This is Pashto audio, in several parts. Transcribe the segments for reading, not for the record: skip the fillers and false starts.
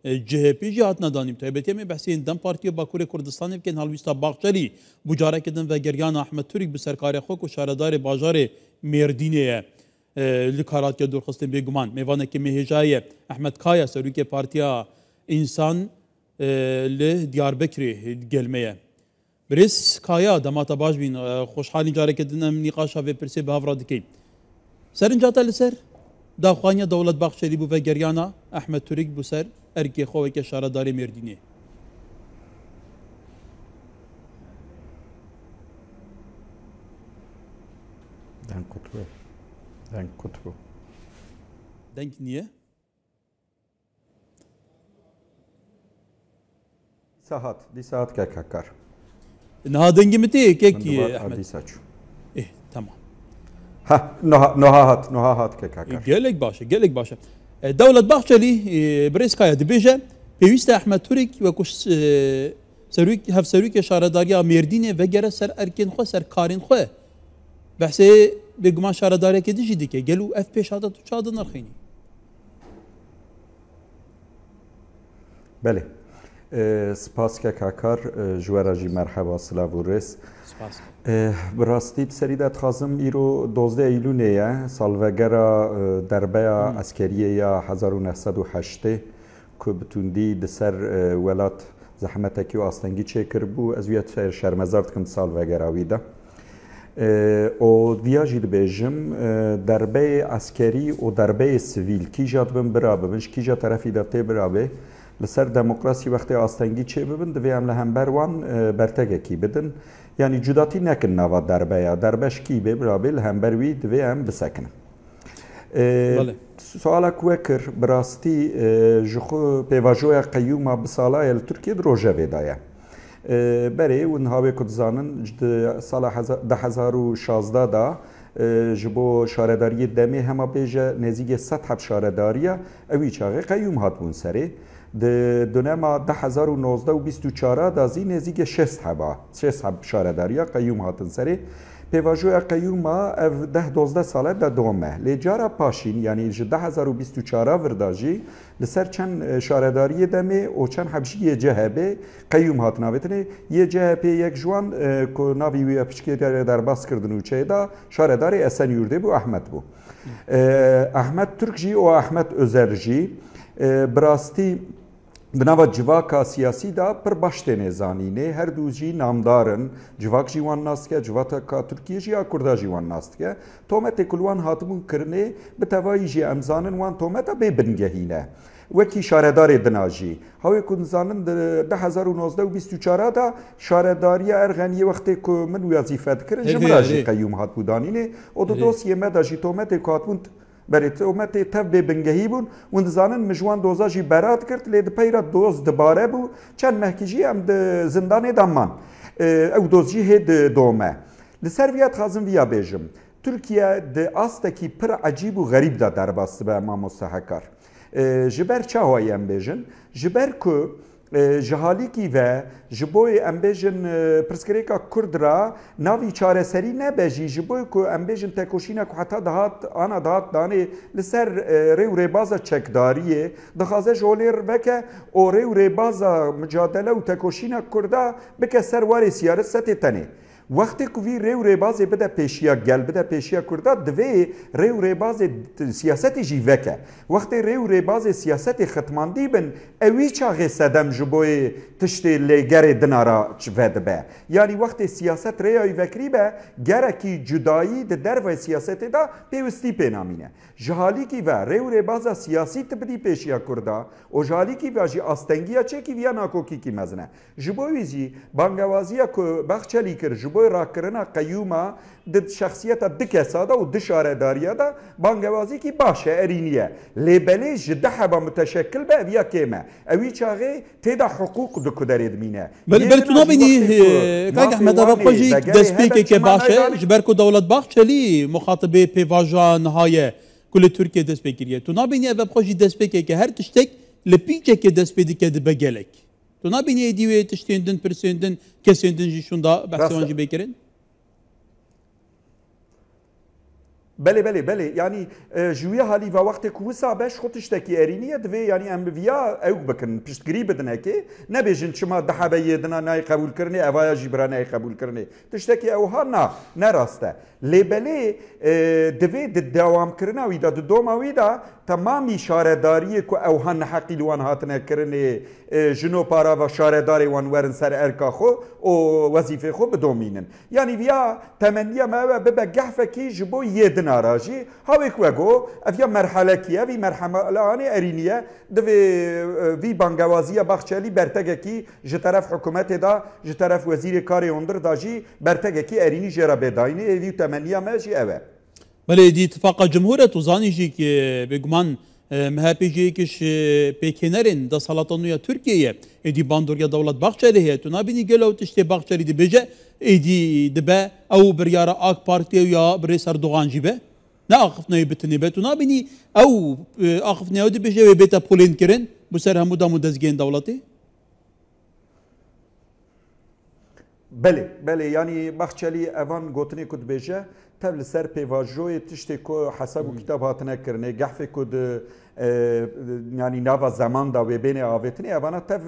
CHP جی هاتنا دانیم تایبەتی ام بحثین دم پارتی باکوور کوردستان بکن هەڵویستا باغچەلی بجارێکردن vegeriyana Ahmed Turik bi serkarê xwe ku şaredarê bajarê Mêrdînê ye li karatiya durxistin bêguman mêvanekî mehêjayê Ehmed Kaya serokê Partiya İnsan li Diyarbekirê gelme ye. Birêz Kaya demata baş bîn xweşxalîn carekê din em nîqaşa vê pirsê bi havra dikeyin. Serinca te li ser daxwaniya Dewletbaxşerî bû vegeriyana Ehmed Turik bû ser erkê xwe weke şaredarê Mêrdînê. Denk kutbu. Denk niye? Di saat ke kakar. Niha dengî mi tê kekî Ehmed? Tamam. Noha hat ke kakar. Gelek baş e, gelek baş e. Dewletbaxşerî birêz Kaya dibêje pêwîst e Ehmed Turik wekû hevserokê şaredariya Mêrdînê vegere ser erkên xwe ser karên xwe. Behsê bêguman şaredarekê din jî dike gel û ev pêşada tu çawa dinarxînî? Belê. Spas ke kakar ji were jî merheba silav û rêz. Bi rastî serî de dixwazim îro 12 Eylûlê ye salvegera derbeya eskeriyê ya 1908 ku bi tundî di ser welat zehmetekî û astengî çêkiribû ez wê şermezar dikim salvegera wî de. O via jî dibêjim derbeyê eskerî û derbeyê sivîl kîja dibin birabibin ji kîja terefî de tê birabê li ser demokrasî wextê astengî çê bibin divê em li hember wan bertekekî bidin yanî cudatî nekin nava derbeya derbeşkî bê birabê li hember wî divê em bisekinin. Suala ku we kir bi rastî ji xwe pêvajoya qeyûma bi salaya li Tirkiye di rojevê de ye. Berê û nihavê ku dizanin di sala 2016 da ji bo şaredariyê demê hema bêje nêzîkê 100 heb şaredariya ew î çaxê qeyûm hatbûn serê. Di dönema 2019 û 24 da zî nêzîkê 6 heb şaredariya qeyûm hatin serê. Pêvajoya qeyûma ev 10-12 sale de dome. Lê cara paşîn yanî ji 2024 vir da jî li ser çend şaredariyê demê û çend heb jî yê CHP qeyûm hatin avêtinê. Yê CHP yek ji wan ku navî wî piçkê derbas kirdin û çê da şaredarê Esenyurdê bû Ehmed bû. Ehmed Türk jî û Ehmed Özer jî bi rastî di nava civaka siyasî da pir baş têne zanînê her du jî namdarin civak jî wan nas dike civaka Tirkiye jî ya Kurda jî wan nas dike tometê ku li wan hatibûn kirinê bi tevayî jî em zanin wan tometa bê bingehîne wekî şaredarê dina jî hawê ku dizanin di 2019 û 24 da şaredariya Erxeniyê wextê ku min wazîfe dikirin ji min re jî qeyûm hatbû danînê o di dosyê me da jî tometê ku hatibûn berê tometê tev bê bingehî bûn hûn dizanin min ji wan doza jî berat kirt lê di peyra doz dibare bû çend mehkî jî em di zindanê de man ew doz jî hê di dome li ser viya dixwazim viya bêjim Tirkiye di astekî pir ecîb û xerîb da derbas dibe mamoste hekar ji ber çawa em bêjin ji ber ku ji halîkî ve ji boî em bêjin pirsgirêka Kurd ra navî çareserî nebe jî ji boî ku em bêjin tekoşîna ku heta ana dihat danê li ser rê û rêbaza çekdariyê dixwaze ji olê veke û rê û rêbaza mücadele û tekoşîna Kurda bike ser warê siyaret setê tenê. Wextê ku vî rê û rêbazê bide pêşiya gel bide pêşiya Kurda divê rê û rêbazê siyasetê jî veke. Wextê rê û rêbazê siyasetê xitmandî bin ew î çaxê sedem ji boî tiştê lêgerê dinara ve dibe. Yanî wextê siyaset rêya vekirî be gerekî cudayî di derve siyasetê da pêwistî pê namîne. Ji halîkî ve rê û rêbaza siyasî tibidî pêşiya Kurda û ji halîkî ve jî astengiya çekî viya nakokîkî mezin e. Ji bo wî jî bangewaziya ku Baxçelî kir ji bo rakirina qeyûma di şexsiyeta di kesa da û di şaredariya da bangewazîkî baş e erîniye. Lêbelê ji deheba müteşekkil be ev ya kême. Ew î çaxê têda hiqûq di ku derê dimîne. Belê tu nabînî Kayk Ehmed Avapxwe jî destpêkeke baş e ji ber ku Dewletbaxçelî muxatibê pêvaja nihaye ku li Tirkiye dest pê kiriye. Tu nabînî Avapxwe jî destpêkeke her tiştek li pîçekê dest pê dike dibe gelek. Tu nabînî êdî wê tiştên din pirsên din kesên din jî şûnda behsê wan jî bêkirin? بله بله بله یعنی جویا حالی و وقت کوسا بش خودش تکی ارینیه دوی یعنی ام ویا او بکن پشتگیری بدنه که نبیجن شما دحبه یدنا نای قبول کرنه اوایا جبرا نای قبول کرنه تشتکی او ها نه راسته لیبله دوی دوام کرنه ویدا دوما ویدا تمامی شارداری که او هن حقی لوان هاتنه کرنه جنو پارا و شارداری وان ورن سر ارکا خو و وظیفه خو بدومینن یعنی ویا تمنیه ما ببه گحفه کی جبو یدن ناراجی هاوی کوگو افیا مرحله کیه وی مرحله آنی ارینیه دوی وی بانگوازی بخشلی برتگه کی جطرف حکومت دا جطرف وزیر کاری اندر دا جی برتگه کی ارینی جرا بداینی وی تمنیه ما جی اوه بله دی اتفاق جمهوریت وزانی جی که بگمان MHP کش پیکنرین دا سالاتانویا ترکیه ایدی باندوریا دولت بخشلی هست تو نبینی گلو تشتی بخشلی دی بجه ایدی دبه او بریارا آک پارتیو یا بری سردوغان جیبه نه آخف نهی بتنی به تو نبینی او آخف نهی دی بجه و بیتا پولین کرن بسر همو دا مدزگین دولتی بله یعنی بخشلی اوان گوتنی کد بجه تبل سر پیواجوی تشتی که حساب و کتاب هاتنه کرنه گحفه کد یعنی نوا زمان دا و بین آویتنی اوانا تف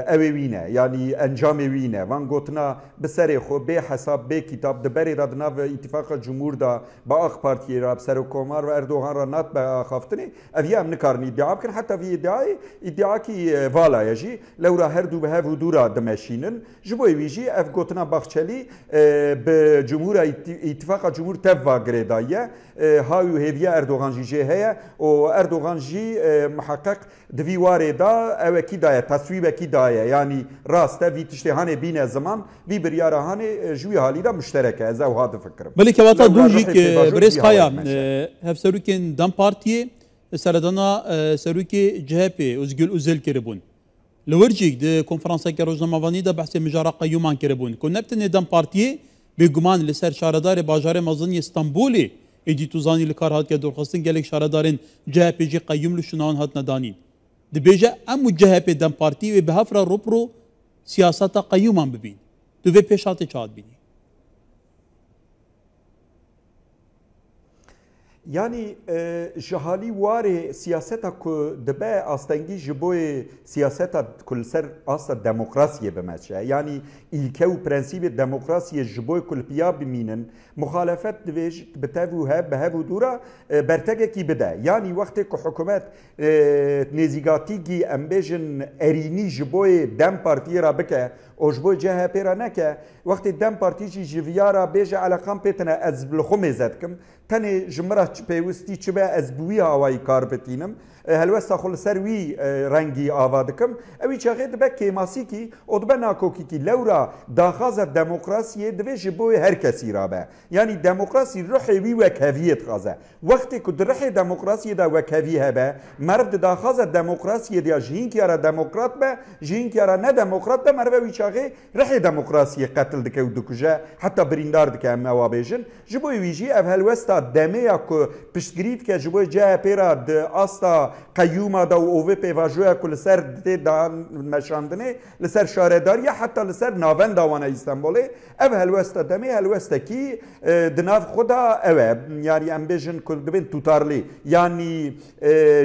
اویوینه یعنی انجام وینه وان گوتنا بسر خو به حساب به کتاب دبری را نو اتفاق جمهور دا با آخ پارتی را بسر کومار و اردوغان را نات به خافتنی اوی هم نکارنی ادعا بکن حتی وی ادعا کی والا یجی لو را هر دو به هف دورا دمشینن جبوی ویجی اف گوتنا بخشلی به جمهور اتفاق جمهور تفا گریدایه هاوی هیویا اردوغان جی هیا و اردوغان جی محقق دوی واره دا او کی دایه تصویب کی دایه یعنی راسته وی تشتهانه بین زمان وی بریاره هانه جوی حالی دا مشترکه از او هاد فکرم بله که واتا دوجی که برس خایا هف سروکین دم پارتیه سردانا سروکی جهپ ازگل ازل کربون لورجيك دي كونفرنسا كروزنامه دا بحث مجارة قيومان كربون كون نبتني دم بارتيي بگومان لسر شاردار باجار مازنی استانبولی ایدی توزانی لکار هات که درخواستن گلک شاردارن جهپ جی قیوم لشنان هات ندانین دبیجه امو جهپ دم پارتی و به هفره روپرو سیاستا قیومان ببین دو به پیشات چاد بینی یعنی جهالی واره سیاستا که دبه آستنگی جبوی سیاستا کل سر آستا دموکراسیه بمشه یعنی ایلکه و پرنسیب دموکراسیه جبوی کل پیا بمینن مخالفت دویج بتاوو هب به هبو دورا برتگه کی بده یعنی وقتی که حکومت نزیگاتی گی امبیجن ارینی جبوی دم پارتی را بکه او جبوی جهه پیرا نکه وقتی دم پارتی جی جویارا بیجه علاقام پیتنه از بلخومه زدکم تنه جمره پیوستی چه به از بوی هوایی کار بتینم هلوستا خل سروی رنگی آوادکم اوی چاقید به کیماسی کی او دبه ناکوکی کی لورا داخاز دموکراسی دوی جبوی هر کسی را به یعنی دموکراسی روحی وی وکهویت خازه وقتی که روح دموکراسی دا وکهویه به مرد داخاز دموکراسی دا جین کی را دموکرات به جین کی را نه دموکرات به مرد وی چاقی روح دموکراسی قتل دکه و دکجه حتی بریندار دکه اما وابیجن جبوی ویجی اف هلوستا دمیا که پشتگرید که جبوی جه پیرا آستا قیوما دا و اوه پیواجویا که لسر دا مشاندنه لسر شارداری حتی لسر ناون داوانه استانبولی او هلوستا دمی هلوستا کی دناف خدا اوه یعنی ام بیجن که دبین توتارلی یعنی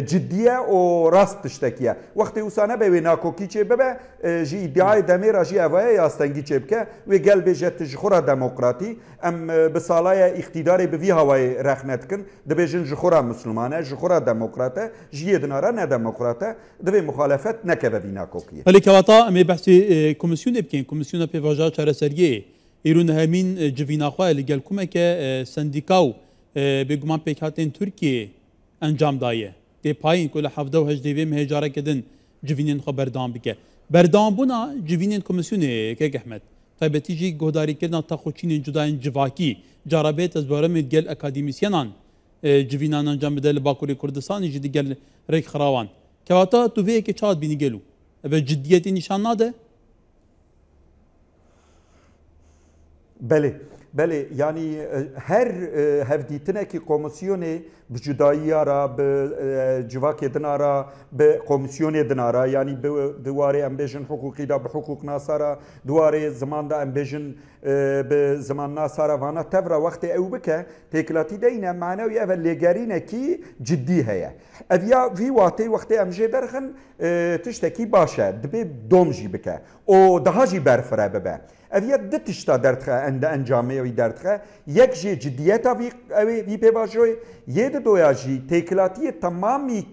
جدیه و راست تشتکیه وقتی اوسانه به ناکوکی چه ببه جی ادعای دمی را جی اوه یاستنگی چه بکه و گل بیجه تجخورا دموکراتی ام بسالای اقتداری به وی هوای رخنت کن دبیجن جخورا مسلمانه جخورا دموکراته جیه دنارا نه دموکراته دبی مخالفت نکه به ناکوکیه ولی که واتا امی بحثی کمیسیون بکن کمیسیون پیواجا چرسریه ایرون همین جوینا خواه لگل کمه که سندیکاو بگمان پیکاتین ترکیه انجام دایه دی پایین کل 78 مهجاره کدن جوینین خو بردام بکه بردام بونا جوینین کمیسیون که احمد تایبتی جی گهداری کردن تا خوچین جداین جواکی جرابت از بارم گل اکادمیسیانان جوینان انجام بده لباکوری کردستان جدی گل ریک خراوان که واتا تو وی که چاد بینی گلو و جدیتی نشان ناده بله بله یعنی هر هفدیتنه که کمیسیون بجدایی را به جواک دنارا به کمیسیون دنارا یعنی دواره امبیژن حقوقی دا به حقوق ناسارا دواره زمان دا امبیژن به زمان ناسارا وانا تفرا وقت او بکه تکلاتی دینه معنوی اول لگرینه کی جدی هیا اویا وی واتی وقت امجه درخن تشتکی باشه دبی دومجی بکه او دهاجی برفره ببه اویا ده تشتا دردخه انجامه وی دردخه یک جی جدیتا وی پیواجوی یه دویا جی تکلاتی تمامی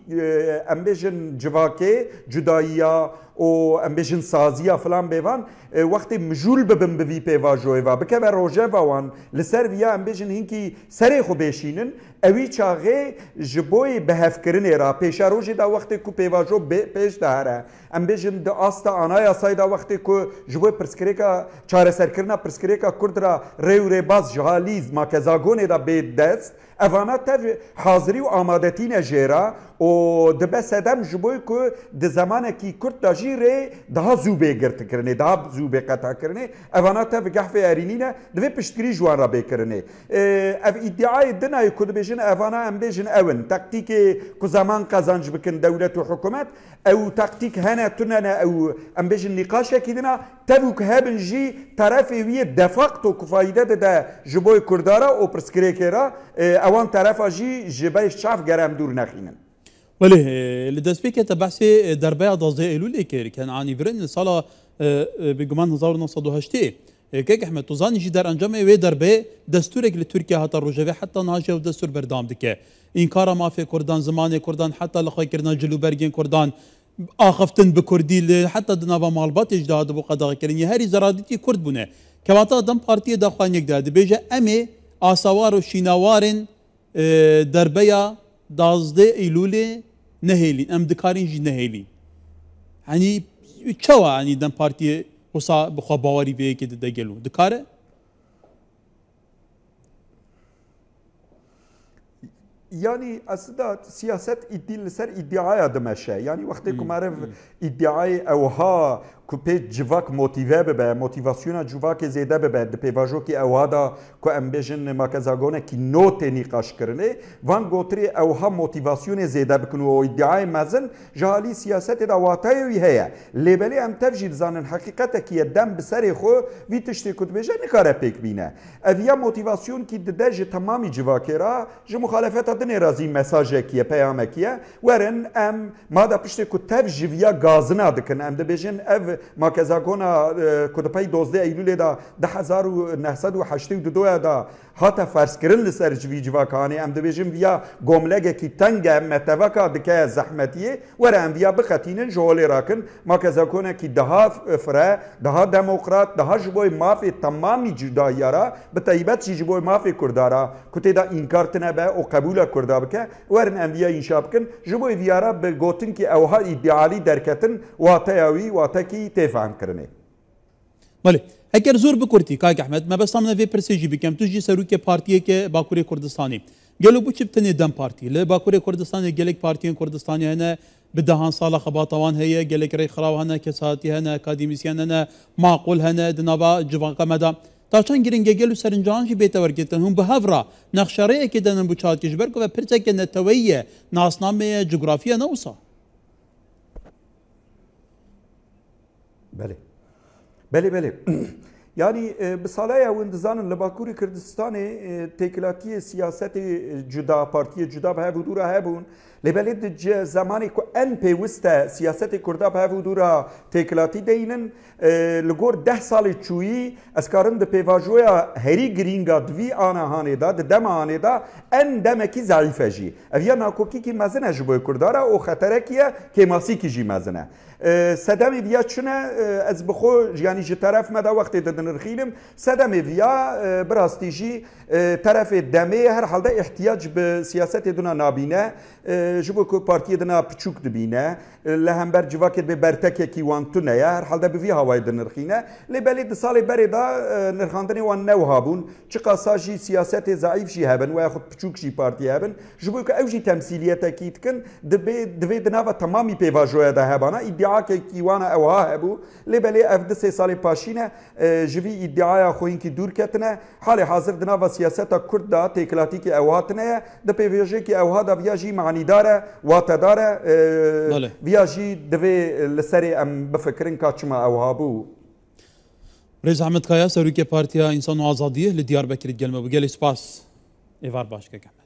امبیژن جواکه جدایی‌ها و امبیژن سازی‌ها فلان بیوان وقت مجول ببن بوی پیواجوی و بکه و روژه وان لسر ویا امبیژن هنکی سری خو بیشینن اوی چاغه جبوی بهف کرنه را پیش روژه دا وقت کو پیواجو پیش داره امبیژن دا آستا آنای آسای دا وقت کو جبوی پرسکریکا چاره سرکرنا پرسکریکا کرد را ریو ری باز جهالیز ما کزاگونه دا بید دست اوانا تف حاضری و آمادتین جیرا و دبه سدم جبوی که ده زمانه کی کرد دا جیره daha زوبه گرت کرنه daha زوبه قطع کرنه اوانا تف گحفه ارینینه دوی پشتگری جوان را بکرنه اف ادعای دنای کد بیجن اوانا ام بیجن اون تکتیک که زمان قزانج بکن دولت و حکومت او تکتیک هنه تننه او ام بیجن نقاشه کی دنا تبو که هبن جی طرف وی دفاقتو کفایده ده جبوی کردارا و پرسکری کرا اوان طرف جی جبای شاف گرم دور نخینن ولی لدسبیک تبعثی دربیا 12 ایلول که کن عنی برن سال بگمان 1908 که احمد توزانی جی در انجام وی دربه دستوری که ترکیه حتی روجوی حتی ناجی و دستور بردام دکه این کارا مافی کردان زمان کردان حتی لخوای کردن جلو برگین کردان آخفتن بکردی حتی دنوا مالبات اجداد بو قضا کردن هری زرادتی کرد بونه که واتا دم پارتی داخوان یک داد بیجه امی آسوار و شینوارن دربیا 12 ایلول نهیلی ام دکارین جی نهیلی یعنی چوا یعنی دم پارتی وصا بخوا باوری به که دگلو دکاره يعني أصلا سياسات إدي لسر إدعاء دمشق يعني وقت كمارف إدعاء أوها كوبيت جواك موتيفا ببا موتيفاسيونا جواك زيادة ببا دبيواجو كي أوهادا كو أمبيجن ماكازاغونا كي نوتي نقاش كرنه وان غوتري أوها موتيفاسيون زيادة بكنو إدعاء مازن جهالي سياسات دا واتايوي هيا لبالي أم تفجير زانن حقيقتا كي الدم بسري خو في تشتي كتبجا نكارا بيك بينا أفيا موتيفاسيون كي دداج تمامي جواكي را جو مخالفات دني رازي مساجه كيه پیامه کیه ورن ام ما دا پشت کتاب جویا گازنا دکن ام دبیجن اف ما کزاگونا کتابی 12 ایلول دا 1982 دا هاتا فرض کرن لسر جوی جواکانی ام دبیجن ویا گملگه کی تنگ متوکا دکه زحمتیه ورن ویا بختینن جولی راکن ما کزاگونا کی daha فره daha دموکرات daha جبوی مافی تمامی جدایارا بتایبت جبوی مافی کردارا کتی دا انکار تنبه او قبول کرده بکه ورن انبیا انشا بکن جبوی ویارا به گوتن که اوها ایدئالی درکتن واتیاوی واتکی تفهم کرنه بله اگر زور بکرتی کاک احمد ما بس تامنا وی پرسیجی بکم تو جی سروک پارتیه که باکوری کردستانی گلو بو چبتنی دم پارتی ل باکوری کردستانی گلک پارتیان کردستانی هنه بدهان سال خباطوان هي گلک ری خراو هنه کساتی هنه اکادیمیسیان هنه معقول هنه دنابا جوان قمدا تاچان گرینگه گلو سرنجان جی بیتور گیتن هم به هفرا نقشاره که دنن بچات کشبر کو و پرچه که نتویه ناسنامه جغرافیا نوسا بله يعني بصلايا وندزان لباكوري كردستان تكلاتي سياسات جدا بارتي جدا بهاف ودورا هابون لبلد زماني كو ان بيوستا سياسات كردا بهاف ودورا تكلاتي دينن لغور 10 سال چوي اسكارن د بيواجويا هري گرينگا دوي انا هاني دا دم هاني دا ان دمكي ضعيفه جي افيا ناكوكي كي مازنه جبو كردارا او خطركيه كي ماسي كي جي مازنه سدم ویا چنه از بخو یعنی ج طرف مدا وقت ددن رخیلم سدم ویا براستیجی طرف دمه هر حال احتیاج به سیاست دنا نابینه جبو کو پارتی دنا پچوک دبینه لهمبر جواکت به برتک کی وانتونه هر حال به وی هوای دن رخینه لبلد سال بردا نرخاندنی وان نو هابون چ قاساجی سیاست ضعیف شی هبن و خود پچوک شی پارتی هبن جبو کو اوجی تمثیلیت کیت کن دبی دنا و تمامی پیواجو ده هبانا ادعاکێکی وانە ئەوها هەبوو لێبەلێ ئەف دە سێ ساڵی پاشینە ژوی ئیدعایا خۆینکی دوورکەتنە حاڵی حاضر دناوە سیاسەتە کورددا تێکلاتیکی ئەوهاتنەیە دە پێوێژێکی ئەوهادا ڤیاژی معنیدارە واتەدارە ڤیاژی دەوێ لەسەرێ ئەم بفکرن کاچما ئەوها بوو. رێز ئەحمەد کایا سەرۆکیە پارتیا ئینسان و ئازادیە لە دیاربەکر گەلمە بوو گەلی سپاس ئێوار باشکەکە.